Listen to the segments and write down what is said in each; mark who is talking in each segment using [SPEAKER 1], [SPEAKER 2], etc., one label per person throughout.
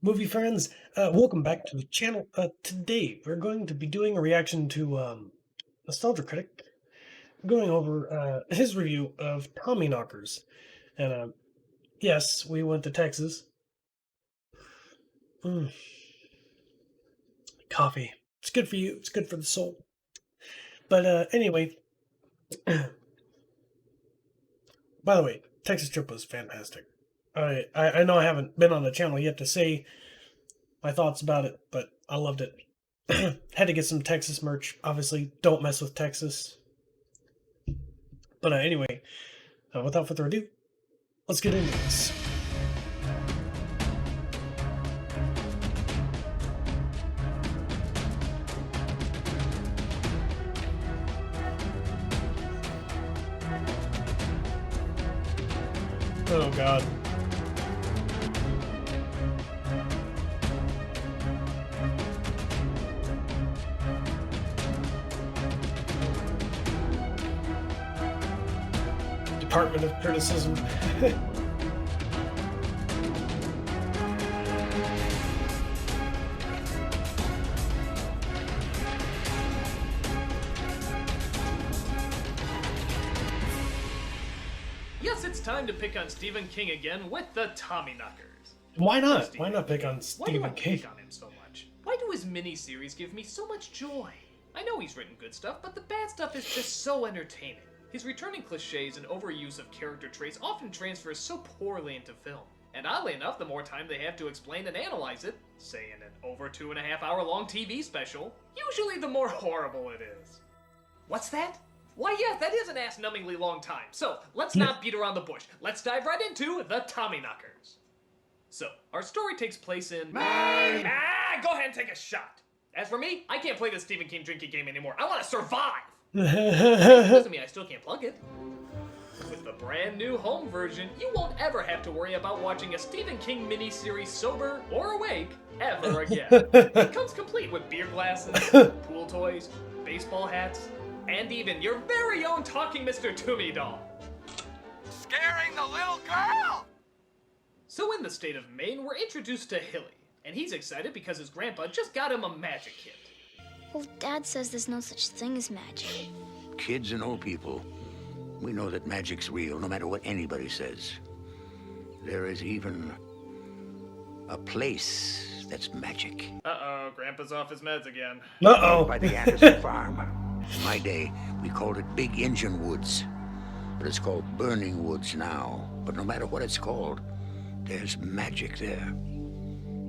[SPEAKER 1] movie friends, welcome back to the channel. Today we're going to be doing a reaction to Nostalgia Critic, going over his review of Tommyknockers. And yes, we went to Texas. Coffee. It's good for you. It's good for the soul. But anyway, by the way, Texas trip was fantastic. I know I haven't been on the channel yet to say my thoughts about it, but I loved it. Had to get some Texas merch. Obviously, don't mess with Texas. But anyway, without further ado, let's get into this. Oh God. Department of Criticism.
[SPEAKER 2] Yes, it's time to pick on Stephen King again with the Tommyknockers.
[SPEAKER 1] Why not? Why not pick on
[SPEAKER 2] Why do I
[SPEAKER 1] Stephen King?
[SPEAKER 2] pick on him so much? Why do his miniseries give me so much joy? I know he's written good stuff, but the bad stuff is just so entertaining. His returning cliches and overuse of character traits often transfers so poorly into film. And oddly enough, the more time they have to explain and analyze it, say in an over 2.5 hour long TV special, usually the more horrible it is. What's that? Why, yeah, that is an ass-numbingly long time. So, let's not beat around the bush. Let's dive right into the Tommyknockers. So, our story takes place in... Maine! Go ahead and take a shot. As for me, I can't play this Stephen King drinking game anymore. I want to survive! Doesn't mean I still can't plug it. With the brand new home version, you won't ever have to worry about watching a Stephen King miniseries sober or awake ever again. It comes complete with beer glasses, pool toys, baseball hats, and even your very own talking Mr. Toomey doll.
[SPEAKER 3] Scaring the little girl!
[SPEAKER 2] So in the state of Maine, we're introduced to Hilly, and he's excited because his grandpa just got him a magic kit.
[SPEAKER 4] Well, Dad says there's no such thing as magic.
[SPEAKER 3] Kids and old people, we know that magic's real, no matter what anybody says. There is even a place that's magic.
[SPEAKER 2] Uh-oh, Grandpa's off his meds again.
[SPEAKER 1] Uh-oh.
[SPEAKER 3] By the Anderson farm. In my day, we called it Big Engine Woods. But it's called Burning Woods now. But no matter what it's called, there's magic there.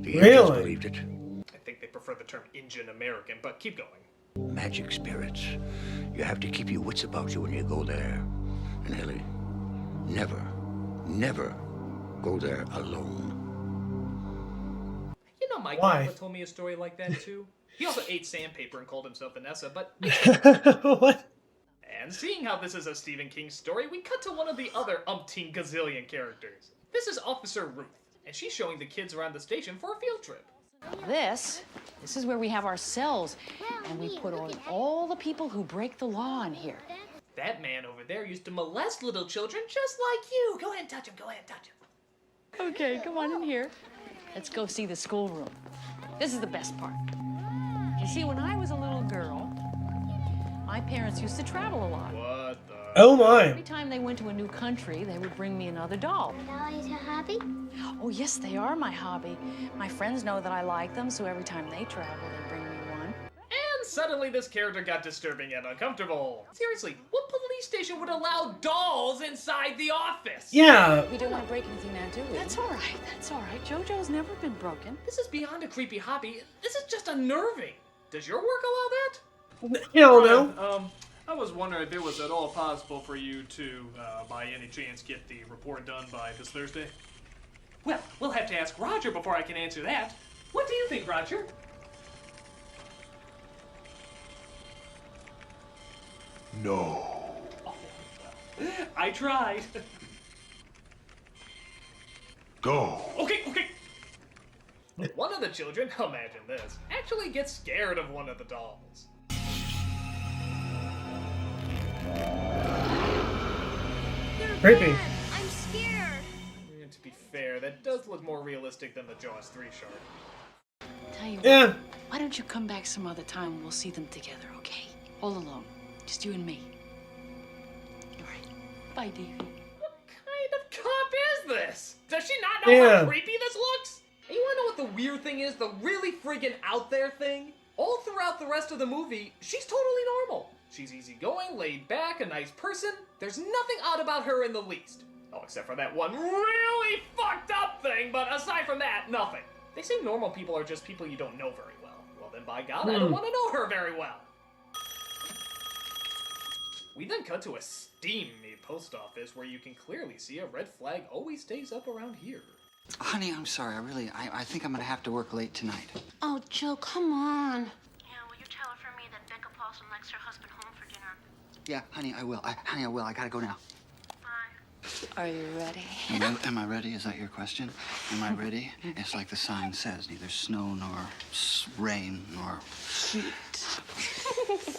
[SPEAKER 3] The Indians believed it.
[SPEAKER 2] I think they prefer the term Indian American, but keep going.
[SPEAKER 3] Magic spirits. You have to keep your wits about you when you go there. And Hilly, never, never go there alone.
[SPEAKER 2] You know, my
[SPEAKER 1] Why?
[SPEAKER 2] grandpa told me a story like that too. He also ate sandpaper and called himself Vanessa, but...
[SPEAKER 1] What?
[SPEAKER 2] And seeing how this is a Stephen King story, we cut to one of the other umpteen gazillion characters. This is Officer Ruth, and she's showing the kids around the station for a field trip.
[SPEAKER 5] This is where we have our cells, and we put all the people who break the law in here.
[SPEAKER 2] That man over there used to molest little children just like you. Go ahead and touch him, go ahead and touch him.
[SPEAKER 5] Okay, come on in here. Let's go see the schoolroom. This is the best part. You see, when I was a little girl, my parents used to travel a lot.
[SPEAKER 2] What the...
[SPEAKER 1] Oh my.
[SPEAKER 5] Every time they went to a new country, they would bring me another doll.
[SPEAKER 4] Dolly's a hobby?
[SPEAKER 5] Oh, yes, they are my hobby. My friends know that I like them, so every time they travel, they bring me one.
[SPEAKER 2] And suddenly this character got disturbing and uncomfortable. Seriously, what police station would allow dolls inside the office?
[SPEAKER 1] Yeah.
[SPEAKER 5] We don't want to break anything now, do we? That's all right, that's all right. JoJo's never been broken.
[SPEAKER 2] This is beyond a creepy hobby. This is just unnerving. Does your work allow that?
[SPEAKER 1] Hell no.
[SPEAKER 2] I was wondering if it was at all possible for you to, by any chance, get the report done by this Thursday? Well, we'll have to ask Roger before I can answer that. What do you think, Roger?
[SPEAKER 6] No.
[SPEAKER 2] Oh, well, I tried.
[SPEAKER 6] Go.
[SPEAKER 2] Okay. One of the children, imagine this, actually gets scared of one of the dolls.
[SPEAKER 4] They're
[SPEAKER 1] Creepy.
[SPEAKER 4] bad. I'm scared.
[SPEAKER 2] To be fair, that does look more realistic than the Jaws 3 shark.
[SPEAKER 5] Tell you what,
[SPEAKER 1] Yeah.
[SPEAKER 5] why don't you come back some other time and we'll see them together, okay? All alone. Just you and me. All right. Bye, Davy.
[SPEAKER 2] What kind of cop is this? Does she not know how creepy this looks? And you wanna know what the weird thing is? The really freaking out there thing? All throughout the rest of the movie, she's totally normal. She's easygoing, laid back, a nice person. There's nothing odd about her in the least. Oh, except for that one really fucked up thing, but aside from that, nothing. They say normal people are just people you don't know very well. Well then, by God, I don't want to know her very well. We then cut to a steamy post office where you can clearly see a red flag always stays up around here.
[SPEAKER 7] Honey, I'm sorry. I think I'm gonna have to work late tonight.
[SPEAKER 8] Oh, Joe, come on.
[SPEAKER 9] Yeah, will you tell her for me that Becca Paulson likes her husband home for dinner?
[SPEAKER 7] Yeah, honey, I will. Honey, I will. I gotta go now.
[SPEAKER 9] Bye.
[SPEAKER 8] Are you ready?
[SPEAKER 7] Am I ready? Is that your question? Am I ready? It's like the sign says, neither snow nor rain nor...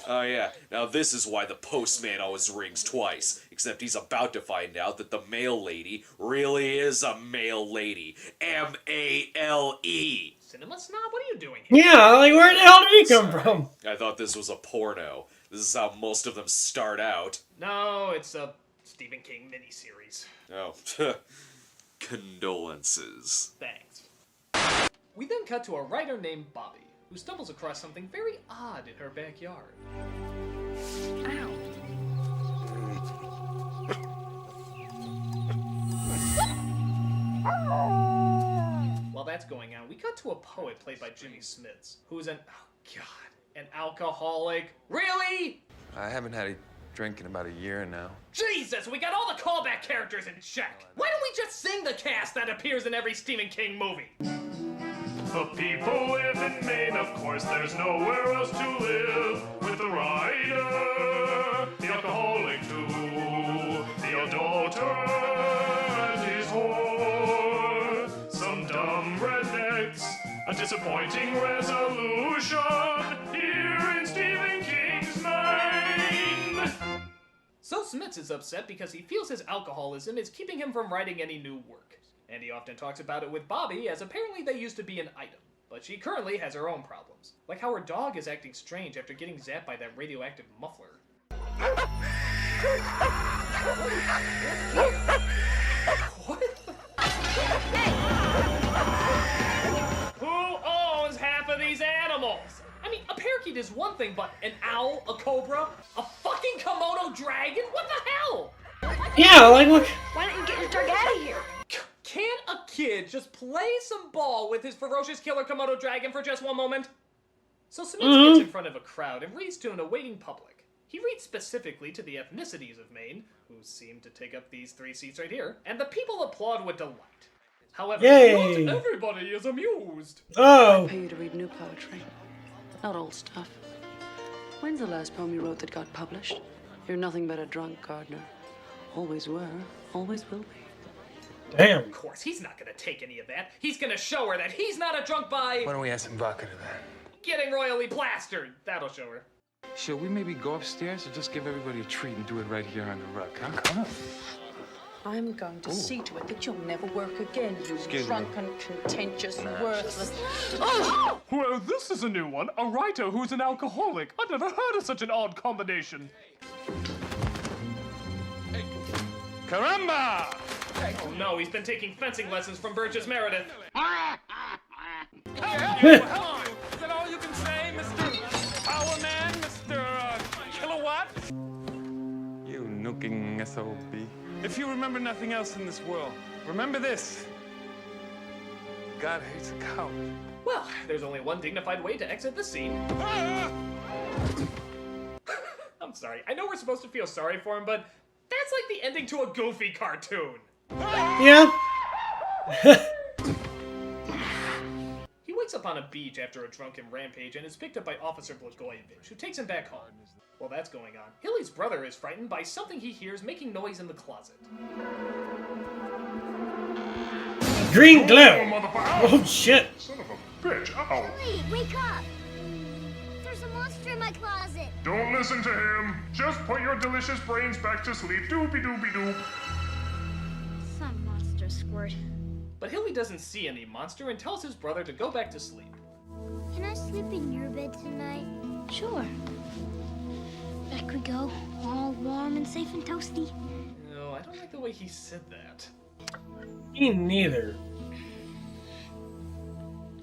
[SPEAKER 10] Oh yeah, now this is why the postman always rings twice, except he's about to find out that the mail lady really is a mail lady. M-A-L-E.
[SPEAKER 2] Cinema snob, what are you doing here?
[SPEAKER 1] Yeah, like, where the hell did he come from?
[SPEAKER 10] I thought this was a porno. This is how most of them start out.
[SPEAKER 2] No, it's a Stephen King miniseries.
[SPEAKER 10] Oh, condolences.
[SPEAKER 2] Thanks. We then cut to a writer named Bobby, who stumbles across something very odd in her backyard.
[SPEAKER 8] Ow.
[SPEAKER 2] While that's going on, we cut to a poet played by Jimmy Smits, who's an alcoholic. Really?
[SPEAKER 11] I haven't had a drink in about a year now.
[SPEAKER 2] Jesus, we got all the callback characters in check. Why don't we just sing the cast that appears in every Stephen King movie?
[SPEAKER 6] The people live in Maine, of course, there's nowhere else to live. With the writer, the alcoholic too, the adulterer and his whore, some dumb rednecks, a disappointing resolution here in Stephen King's mind.
[SPEAKER 2] So Smits is upset because he feels his alcoholism is keeping him from writing any new work. And he often talks about it with Bobby, as apparently they used to be an item. But she currently has her own problems. Like how her dog is acting strange after getting zapped by that radioactive muffler. What? Who owns half of these animals? I mean, a parakeet is one thing, but an owl, a cobra, a fucking Komodo dragon? What the hell?
[SPEAKER 1] Yeah, like, look.
[SPEAKER 8] Why don't you get your dog out of here?
[SPEAKER 2] Can't a kid just play some ball with his ferocious killer Komodo dragon for just one moment? So Smits gets in front of a crowd and reads to an awaiting public. He reads specifically to the ethnicities of Maine, who seem to take up these 3 seats right here, and the people applaud with delight. However,
[SPEAKER 1] Yay.
[SPEAKER 2] not everybody is amused.
[SPEAKER 1] Oh.
[SPEAKER 5] Pay you to read new poetry, not old stuff. When's the last poem you wrote that got published? You're nothing but a drunk, Gardner. Always were, always will be.
[SPEAKER 1] Damn.
[SPEAKER 2] Of course, he's not gonna take any of that. He's gonna show her that he's not a drunk by
[SPEAKER 11] Why don't we add some vodka to that?
[SPEAKER 2] getting royally plastered. That'll show her.
[SPEAKER 11] Should we maybe go upstairs or just give everybody a treat and do it right here on the rug? Huh? Come on.
[SPEAKER 5] I'm going to see to it that you'll never work again, you
[SPEAKER 11] Excuse me.
[SPEAKER 5] drunken, contentious, worthless...
[SPEAKER 6] Well, this is a new one. A writer who's an alcoholic. I've never heard of such an odd combination.
[SPEAKER 11] Caramba!
[SPEAKER 2] Oh no, he's been taking fencing lessons from Burgess Meredith.
[SPEAKER 11] Help you! Help you! Is that all you can say, Mr. Power Man? Mr. Kilowatt? You nooking SOB. If you remember nothing else in this world, remember this. God hates a coward.
[SPEAKER 2] Well, there's only one dignified way to exit the scene.
[SPEAKER 11] Ah!
[SPEAKER 2] I'm sorry. I know we're supposed to feel sorry for him, but that's like the ending to a Goofy cartoon.
[SPEAKER 1] Yeah.
[SPEAKER 2] He wakes up on a beach after a drunken rampage and is picked up by Officer Blagojevich, who takes him back home. While that's going on, Hilly's brother is frightened by something he hears making noise in the closet.
[SPEAKER 1] Green glow.
[SPEAKER 6] Motherfucker!
[SPEAKER 1] Oh, shit.
[SPEAKER 6] Son of a bitch! Ow!
[SPEAKER 9] Wait, wake up! There's a monster in my closet.
[SPEAKER 6] Don't listen to him. Just put your delicious brains back to sleep. Doopy doopy doop.
[SPEAKER 9] Some monster squirt.
[SPEAKER 2] But Hilly doesn't see any monster and tells his brother to go back to sleep.
[SPEAKER 9] Can I sleep in your bed tonight?
[SPEAKER 4] Sure. Back we go, all warm and safe and toasty.
[SPEAKER 2] No, I don't like the way he said that.
[SPEAKER 1] Me neither.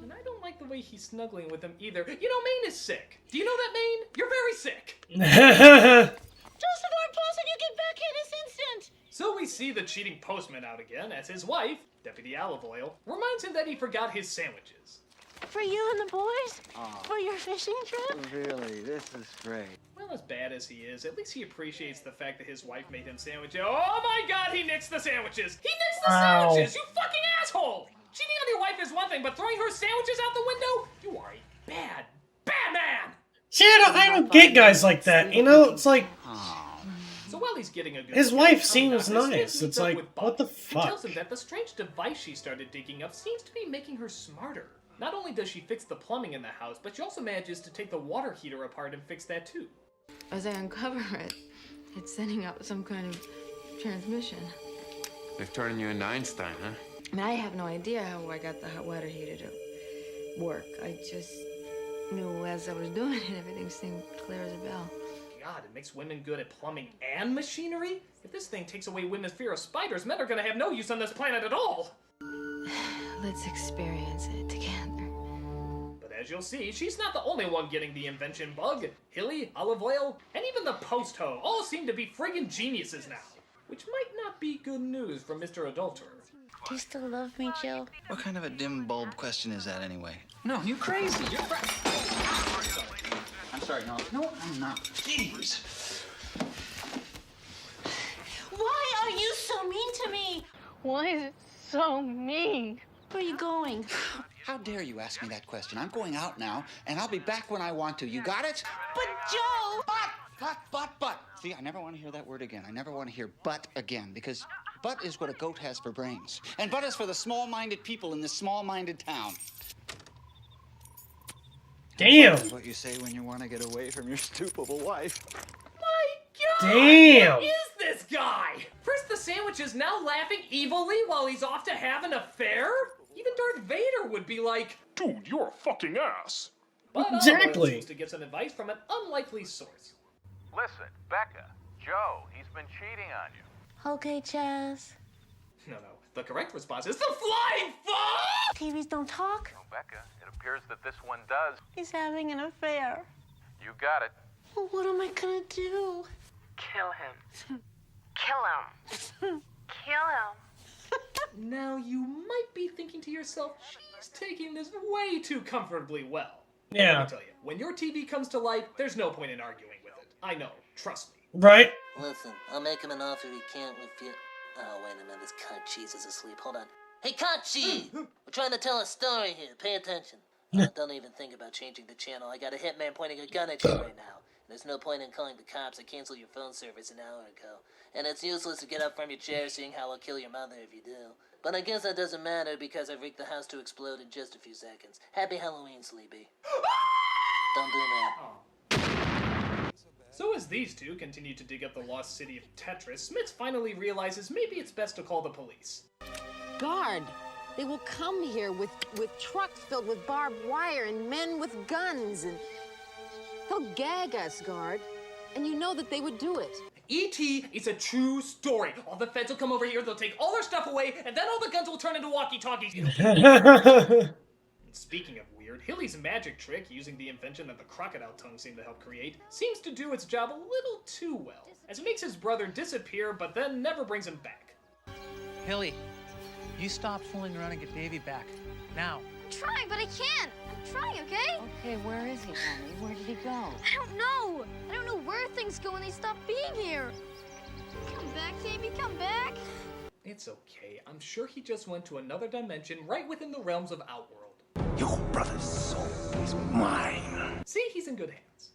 [SPEAKER 2] And I don't like the way he's snuggling with him either. You know, Maine is sick. Do you know that, Maine? You're very sick.
[SPEAKER 5] Joseph R. Paulson, you get back here this instant!
[SPEAKER 2] So we see the cheating postman out again as his wife, Deputy Alivoyle, reminds him that he forgot his sandwiches.
[SPEAKER 8] For you and the boys? For your fishing trip?
[SPEAKER 7] Really, this is great.
[SPEAKER 2] Well, as bad as he is, at least he appreciates the fact that his wife made him sandwiches. Oh my god, he nixed the sandwiches! He nixed the sandwiches, you fucking asshole! Cheating on your wife is one thing, but throwing her sandwiches out the window? You are a bad, bad man!
[SPEAKER 1] See, I don't get guys like that, you know? It's like,
[SPEAKER 2] So while he's getting a good
[SPEAKER 1] his
[SPEAKER 2] look
[SPEAKER 1] wife
[SPEAKER 2] at
[SPEAKER 1] seems
[SPEAKER 2] Tommyknockers,
[SPEAKER 1] nice.
[SPEAKER 2] Smith
[SPEAKER 1] It's
[SPEAKER 2] meets up
[SPEAKER 1] like,
[SPEAKER 2] with Buck
[SPEAKER 1] what the
[SPEAKER 2] and
[SPEAKER 1] fuck?
[SPEAKER 2] tells him that the strange device she started digging up seems to be making her smarter. Not only does she fix the plumbing in the house, but she also manages to take the water heater apart and fix that too.
[SPEAKER 8] As I uncover it, it's sending out some kind of transmission.
[SPEAKER 11] They're turning you into Einstein, huh?
[SPEAKER 8] And I have no idea how I got the hot water heater to work. I just knew as I was doing it, everything seemed clear as a bell.
[SPEAKER 2] God, it makes women good at plumbing and machinery? If this thing takes away women's fear of spiders, men are gonna have no use on this planet at all!
[SPEAKER 8] Let's experience it together.
[SPEAKER 2] But as you'll see, she's not the only one getting the invention bug. Hilly, Olive Oil, and even the post hoe all seem to be friggin' geniuses now. Which might not be good news for Mr. Adulterer.
[SPEAKER 4] Do you still love me, Joe?
[SPEAKER 7] What kind of a dim bulb question is that anyway?
[SPEAKER 2] No, you crazy. You're
[SPEAKER 7] I'm sorry, no. No, I'm not. Jeez.
[SPEAKER 8] Why are you so mean to me?
[SPEAKER 5] Why is it so mean?
[SPEAKER 8] Where are you going?
[SPEAKER 7] How dare you ask me that question? I'm going out now, and I'll be back when I want to. You got it?
[SPEAKER 8] But Joe!
[SPEAKER 7] But. See, I never want to hear that word again. I never want to hear but again, because but is what a goat has for brains. And but is for the small-minded people in this small-minded town.
[SPEAKER 1] damn.
[SPEAKER 7] That's what you say when you want to get away from your stupid wife.
[SPEAKER 2] My God!
[SPEAKER 1] Damn.
[SPEAKER 2] What is this guy? First the sandwiches, now laughing evilly while he's off to have an affair? Even Darth Vader would be like,
[SPEAKER 6] Dude, you're a fucking ass.
[SPEAKER 2] but
[SPEAKER 1] Exactly.
[SPEAKER 2] seems to get some advice from an unlikely source.
[SPEAKER 12] Listen, Becca, Joe, he's been cheating on you.
[SPEAKER 8] Okay, Chaz.
[SPEAKER 2] No. The correct response is the flying fuck!
[SPEAKER 8] TVs don't talk.
[SPEAKER 12] No, Becca, it appears that this one does.
[SPEAKER 8] He's having an affair.
[SPEAKER 12] You got it.
[SPEAKER 8] Well, what am I gonna do?
[SPEAKER 13] Kill him. Kill him. Kill him.
[SPEAKER 2] Now you might be thinking to yourself, she's taking this way too comfortably well.
[SPEAKER 1] Yeah.
[SPEAKER 2] Let me tell you, when your TV comes to life, there's no point in arguing with it. I know, trust me.
[SPEAKER 1] Right?
[SPEAKER 14] Listen, I'll make him an offer he can't refuse. Oh, wait a minute, this cunt cheese is asleep. Hold on. Hey, cunt cheese! We're trying to tell a story here. Pay attention. Don't even think about changing the channel. I got a hitman pointing a gun at you right now. There's no point in calling the cops. I canceled your phone service an hour ago. And it's useless to get up from your chair seeing how I'll kill your mother if you do. But I guess that doesn't matter because I've rigged the house to explode in just a few seconds. Happy Halloween, Sleepy. Don't do that.
[SPEAKER 2] So as these two continue to dig up the lost city of Tetris, Smith finally realizes maybe it's best to call the police.
[SPEAKER 15] Guard! They will come here with trucks filled with barbed wire and men with guns, and they'll gag us, Guard. And you know that they would do it.
[SPEAKER 2] E.T. is a true story. All the feds will come over here, they'll take all our stuff away, and then all the guns will turn into walkie-talkies. Speaking of weird, Hilly's magic trick, using the invention that the crocodile tongue seemed to help create, seems to do its job a little too well, as it makes his brother disappear but then never brings him back.
[SPEAKER 16] Hilly, you stop fooling around and get Davy back. Now.
[SPEAKER 9] I'm trying, but I can't. I'm trying, okay?
[SPEAKER 15] Okay, where is he, honey? Where did he go?
[SPEAKER 9] I don't know. I don't know where things go when they stop being here. Come back, Davy, come back.
[SPEAKER 2] It's okay. I'm sure he just went to another dimension right within the realms of Outworld.
[SPEAKER 3] Your brother's soul is mine.
[SPEAKER 2] See, he's in good hands.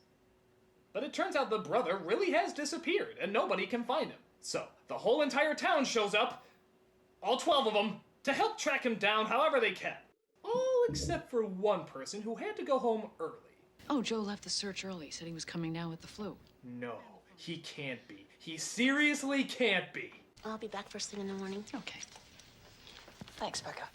[SPEAKER 2] But it turns out the brother really has disappeared, and nobody can find him. So, the whole entire town shows up, all 12 of them, to help track him down however they can. All except for one person who had to go home early.
[SPEAKER 5] Oh, Joe left the search early. Said he was coming down with the flu.
[SPEAKER 2] No, he can't be. He seriously can't be.
[SPEAKER 8] I'll be back first thing in the morning.
[SPEAKER 5] Okay. Thanks, Becca.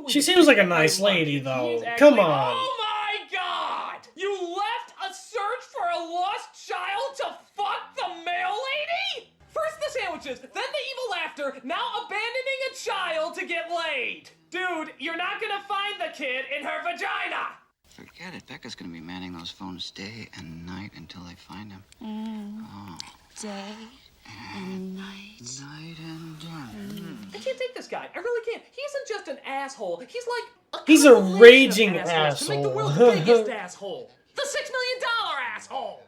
[SPEAKER 1] She seems like a nice lady, though. Come on.
[SPEAKER 2] Oh my god! You left a search for a lost child to fuck the mail lady? First the sandwiches, then the evil laughter, now abandoning a child to get laid. Dude, you're not gonna find the kid in her vagina!
[SPEAKER 7] Forget it. Becca's gonna be manning those phones day and night until they find him. Oh.
[SPEAKER 9] Day and night.
[SPEAKER 7] Night and day.
[SPEAKER 2] I can't take this guy. I really can't. He isn't just an asshole. He's like
[SPEAKER 1] He's a raging
[SPEAKER 2] assholes to make the
[SPEAKER 1] asshole.
[SPEAKER 2] world's biggest asshole. The $6 million asshole!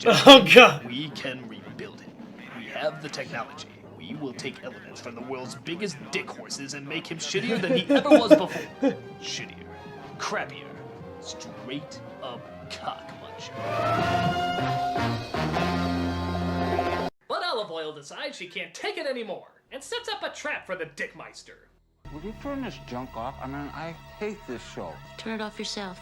[SPEAKER 1] Oh, God.
[SPEAKER 17] We can rebuild him. We have the technology. We will take elements from the world's biggest dick horses and make him shittier than he ever was before. Shittier. Crappier. Straight up cock muncher.
[SPEAKER 2] But Olive Oil decides she can't take it anymore and sets up a trap for the Dickmeister.
[SPEAKER 7] Would you turn this junk off? I mean, I hate this show.
[SPEAKER 4] Turn it off yourself.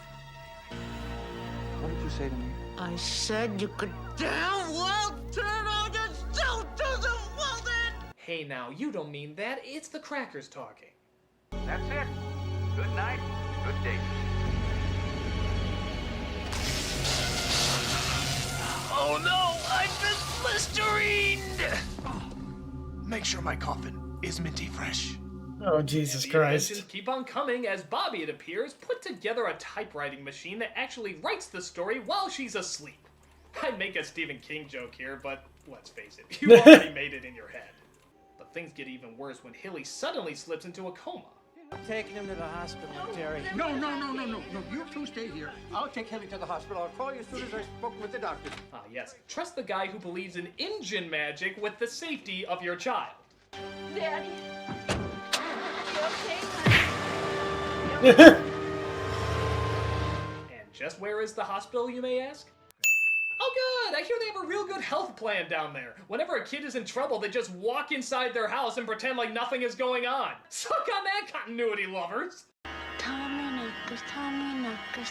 [SPEAKER 7] What did you say to me?
[SPEAKER 4] I said you could damn well turn on yourself to the woman!
[SPEAKER 2] Hey now, you don't mean that. It's the crackers talking.
[SPEAKER 12] That's it. Good night. Good day.
[SPEAKER 17] Oh no, I've been blisterined! Make sure my coffin is minty fresh.
[SPEAKER 1] Oh, Jesus
[SPEAKER 2] The
[SPEAKER 1] Christ.
[SPEAKER 2] inventions keep on coming as Bobby, it appears, put together a typewriting machine that actually writes the story while she's asleep. I'd make a Stephen King joke here, but let's face it, you already made it in your head. But things get even worse when Hilly suddenly slips into a coma.
[SPEAKER 18] I'm taking him to the hospital, Terry.
[SPEAKER 19] No. You two stay here. I'll take Hilly to the hospital. I'll call you as soon as I've spoken with the doctor.
[SPEAKER 2] Ah, yes. Trust the guy who believes in engine magic with the safety of your child.
[SPEAKER 9] Daddy.
[SPEAKER 2] And just where is the hospital, you may ask? Oh good, I hear they have a real good health plan down there. Whenever a kid is in trouble, they just walk inside their house and pretend like nothing is going on. Suck on that, continuity lovers!
[SPEAKER 4] Tommyknockers,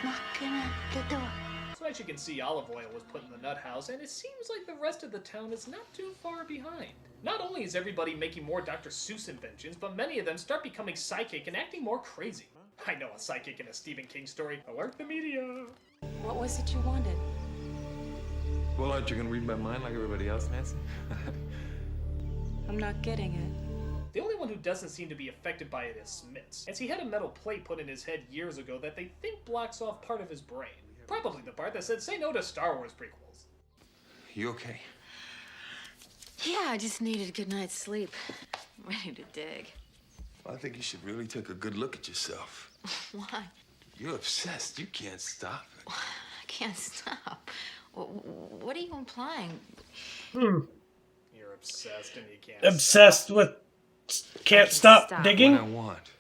[SPEAKER 4] knocking at the door.
[SPEAKER 2] So as you can see, Olive Oil was put in the nut house, and it seems like the rest of the town is not too far behind. Not only is everybody making more Dr. Seuss inventions, but many of them start becoming psychic and acting more crazy. I know a psychic in a Stephen King story. Alert the media!
[SPEAKER 5] What was it you wanted?
[SPEAKER 11] Well, aren't you gonna read my mind like everybody else, Nancy?
[SPEAKER 5] I'm not getting it.
[SPEAKER 2] The only one who doesn't seem to be affected by it is Smits, as he had a metal plate put in his head years ago that they think blocks off part of his brain. Probably the part that said say no to Star Wars prequels.
[SPEAKER 3] You okay?
[SPEAKER 8] Yeah, I just needed a good night's sleep. I'm ready to dig.
[SPEAKER 11] I think you should really take a good look at yourself.
[SPEAKER 8] Why?
[SPEAKER 11] You're obsessed. You can't stop it.
[SPEAKER 8] I can't stop. What are you implying?
[SPEAKER 2] You're obsessed and you can't
[SPEAKER 1] Obsessed with can't stop digging?
[SPEAKER 11] What I want.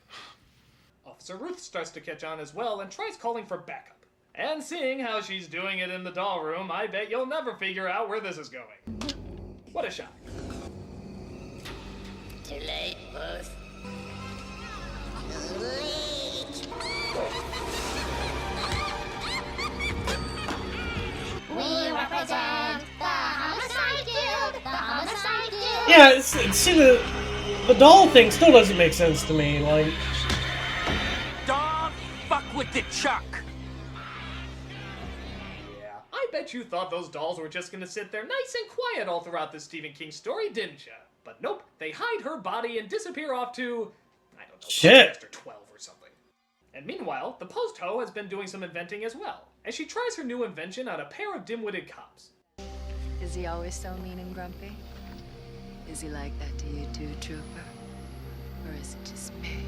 [SPEAKER 2] Officer Ruth starts to catch on as well and tries calling for backup. And seeing how she's doing it in the doll room, I bet you'll never figure out where this is going. What a shock.
[SPEAKER 4] Too late, boss. Too late. We represent the Homicide Guild. The Homicide Guild.
[SPEAKER 1] Yeah, see, the doll thing still doesn't make sense to me. Like,
[SPEAKER 18] Dog, fuck with the Chuck.
[SPEAKER 2] Yeah, I bet you thought those dolls were just gonna sit there nice and quiet all throughout this Stephen King story, didn't ya? But nope, they hide her body and disappear off to, I don't know,
[SPEAKER 1] shit.
[SPEAKER 2] After 12 or something. And meanwhile, the post-ho has been doing some inventing as well, as she tries her new invention on a pair of dim-witted cops.
[SPEAKER 8] Is he always so mean and grumpy? Is he like that to you too, Trooper? Or is it just me?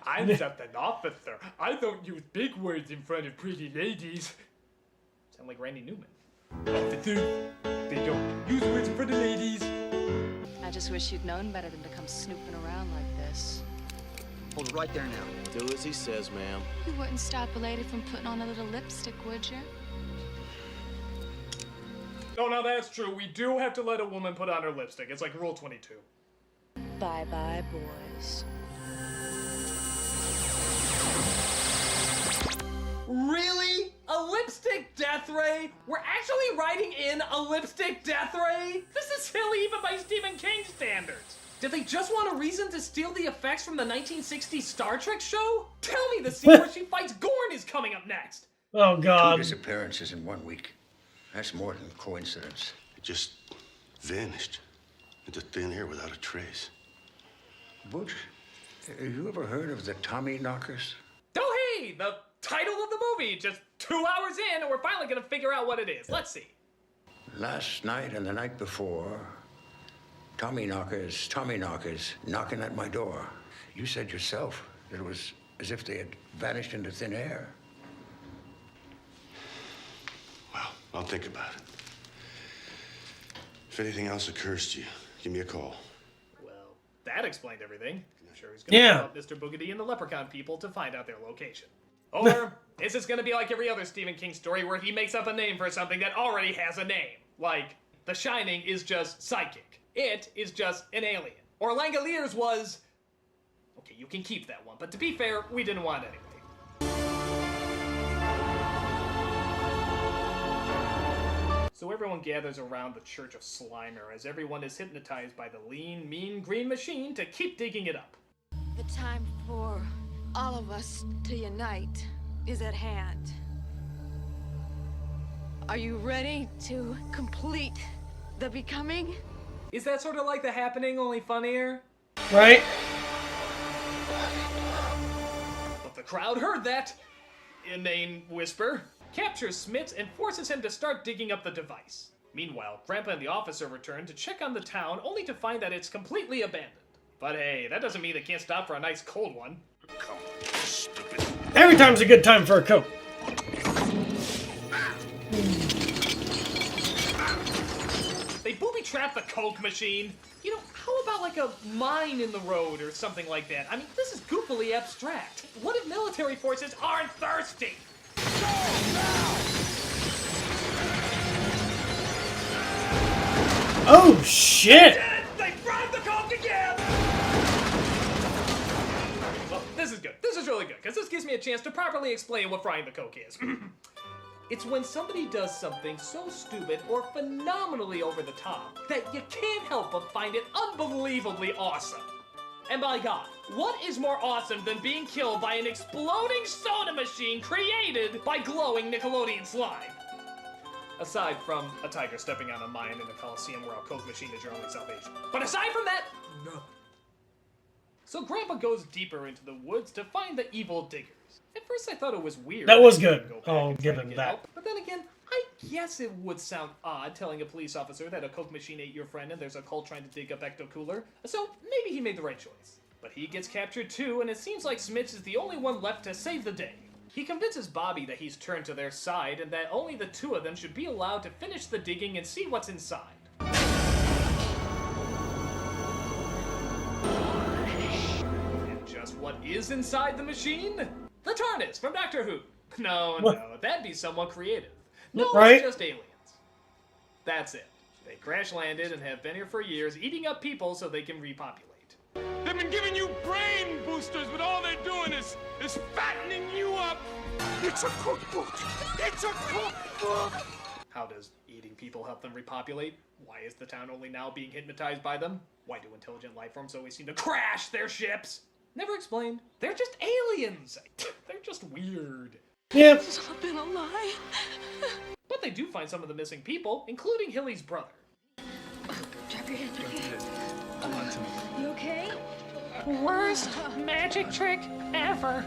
[SPEAKER 2] I'm just an officer. I don't use big words in front of pretty ladies. Sound like Randy Newman. Officer, they don't use words in front of ladies.
[SPEAKER 8] I just wish you'd known better than to come snooping around like this.
[SPEAKER 19] Hold it right there now. Do as he says, ma'am.
[SPEAKER 8] You wouldn't stop a lady from putting on a little lipstick, would you?
[SPEAKER 2] Oh, now that's true. We do have to let a woman put on her lipstick. It's like Rule 22.
[SPEAKER 5] Bye-bye, boys.
[SPEAKER 19] Really?
[SPEAKER 2] A lipstick death death ray? We're actually writing in a lipstick death ray? This is silly even by Stephen King standards. Did they just want a reason to steal the effects from the 1960s Star Trek show? Tell me the scene where she fights Gorn is coming up next.
[SPEAKER 1] Oh, God.
[SPEAKER 3] 2 disappearances in 1 week. That's more than coincidence.
[SPEAKER 20] It just vanished into thin air without a trace.
[SPEAKER 3] Butch, have you ever heard of the Tommyknockers?
[SPEAKER 2] Oh, hey, the title of the movie. Just 2 hours in, and we're finally gonna figure out what it is. Let's see.
[SPEAKER 3] Last night and the night before, Tommyknockers knocking at my door. You said yourself that it was as if they had vanished into thin air.
[SPEAKER 20] Well, I'll think about it. If anything else occurs to you, give me a call.
[SPEAKER 2] Well, that explained everything. I'm sure he's gonna
[SPEAKER 1] Yeah.
[SPEAKER 2] call up Mr. Boogedy and the Leprechaun people to find out their location. Or is this gonna be like every other Stephen King story where he makes up a name for something that already has a name? Like, The Shining is just psychic. It is just an alien. Or Langoliers was... Okay, you can keep that one, but to be fair, we didn't want it anyway. So everyone gathers around the Church of Slimer as everyone is hypnotized by the lean, mean green machine to keep digging it up.
[SPEAKER 8] The time for all of us to unite is at hand. Are you ready to complete the becoming?
[SPEAKER 2] Is that sort of like The Happening, only funnier?
[SPEAKER 1] Right?
[SPEAKER 2] But the crowd heard that inane whisper, captures Smits and forces him to start digging up the device. Meanwhile, Grandpa and the officer return to check on the town, only to find that it's completely abandoned. But hey, that doesn't mean they can't stop for a nice cold one.
[SPEAKER 20] Come on, stupid.
[SPEAKER 1] Every time's a good time for a Coke.
[SPEAKER 2] They booby-trap the Coke machine. You know, how about like a mine in the road or something like that? I mean, this is goofily abstract. What if military forces aren't thirsty?
[SPEAKER 1] Oh, shit!
[SPEAKER 2] They fried the Coke again! Well, this is good. This is really good, because this gives me a chance to properly explain what frying the Coke is. It's when somebody does something so stupid or phenomenally over the top that you can't help but find it unbelievably awesome. And by God, what is more awesome than being killed by an exploding soda machine created by glowing Nickelodeon slime? Aside from a tiger stepping on a mine in a coliseum where a Coke machine is your only salvation. But aside from that, no. So Grandpa goes deeper into the woods to find the evil diggers. At first I thought it was weird.
[SPEAKER 1] That was good. I'll give him that.
[SPEAKER 2] Help. But then again, I guess it would sound odd telling a police officer that a Coke machine ate your friend and there's a cult trying to dig up Ecto Cooler. So maybe he made the right choice. But he gets captured too, and it seems like Smits is the only one left to save the day. He convinces Bobby that he's turned to their side and that only the two of them should be allowed to finish the digging and see what's inside. And just what is inside the machine? The TARDIS from Doctor Who. No, that'd be somewhat creative. No,
[SPEAKER 1] right?
[SPEAKER 2] It's just aliens. That's it. They crash landed and have been here for years, eating up people so they can repopulate.
[SPEAKER 11] They've been giving you brain boosters, but all they're doing is fattening you up.
[SPEAKER 20] It's a cookbook. It's a cookbook.
[SPEAKER 2] How does eating people help them repopulate? Why is the town only now being hypnotized by them? Why do intelligent life forms always seem to crash their ships? Never explained. They're just aliens. They're just weird.
[SPEAKER 1] Yeah.
[SPEAKER 8] This has all been a lie.
[SPEAKER 2] But they do find some of the missing people, including Hilly's brother.
[SPEAKER 8] Drop your head, drop your head.
[SPEAKER 11] Hold on to me.
[SPEAKER 8] You okay?
[SPEAKER 2] Worst magic trick ever.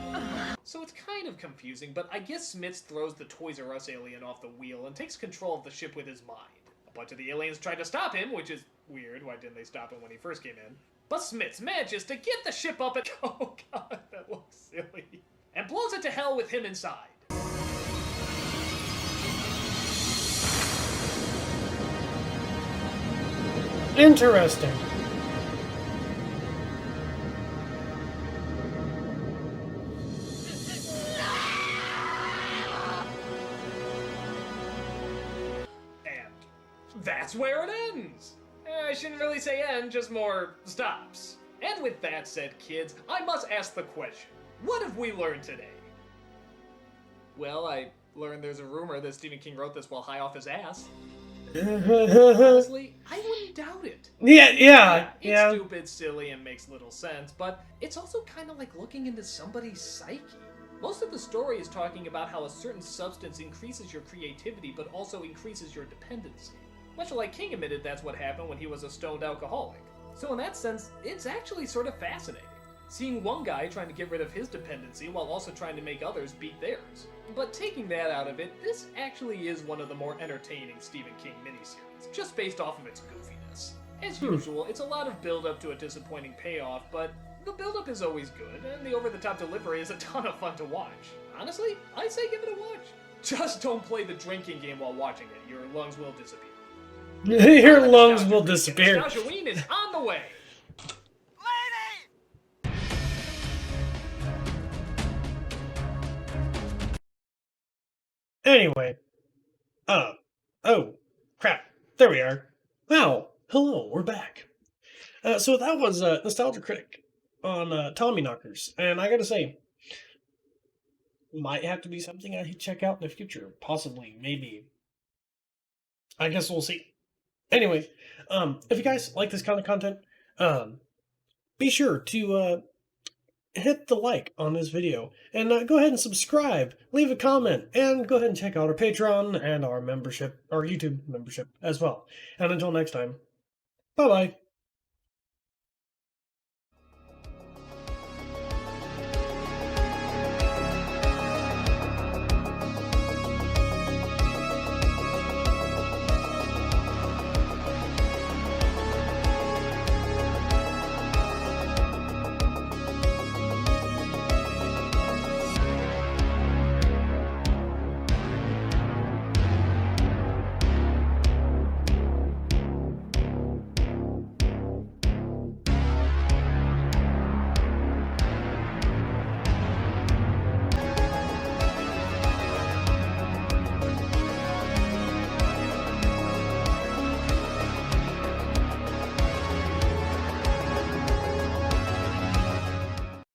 [SPEAKER 2] So it's kind of confusing, but I guess Smits throws the Toys R Us alien off the wheel and takes control of the ship with his mind. A bunch of the aliens try to stop him, which is weird. Why didn't they stop him when he first came in? But Smits manages to get the ship up and... Oh god, that looks silly. And blows it to hell with him inside.
[SPEAKER 1] Interesting.
[SPEAKER 2] And that's where it ends. I shouldn't really say end, just more stops. And with that said, kids, I must ask the question, what have we learned today? Well, I Learned there's a rumor that Stephen King wrote this while high off his ass. Honestly, I wouldn't doubt it.
[SPEAKER 1] Yeah.
[SPEAKER 2] It's stupid, silly, and makes little sense, but it's also kind of like looking into somebody's psyche. Most of the story is talking about how a certain substance increases your creativity, but also increases your dependency. Much like King admitted that's what happened when he was a stoned alcoholic. So in that sense, it's actually sort of fascinating. Seeing one guy trying to get rid of his dependency while also trying to make others beat theirs. But taking that out of it, this actually is one of the more entertaining Stephen King miniseries, just based off of its goofiness. As usual, it's a lot of build-up to a disappointing payoff, but the build-up is always good, and the over-the-top delivery is a ton of fun to watch. Honestly, I say give it a watch. Just don't play the drinking game while watching it. Your lungs will disappear.
[SPEAKER 1] Your lungs will disappear.
[SPEAKER 2] Nostalgia-ween is on the way.
[SPEAKER 1] Anyway. Oh, crap. There we are. Wow. Hello, we're back. So that was Nostalgia Critic on Tommyknockers. And I gotta say, might have to be something I check out in the future. Possibly, maybe. I guess we'll see. Anyway, if you guys like this kind of content, be sure to hit the like on this video, and go ahead and subscribe, leave a comment, and go ahead and check out our Patreon and our membership, our YouTube membership as well. And until next time, bye-bye.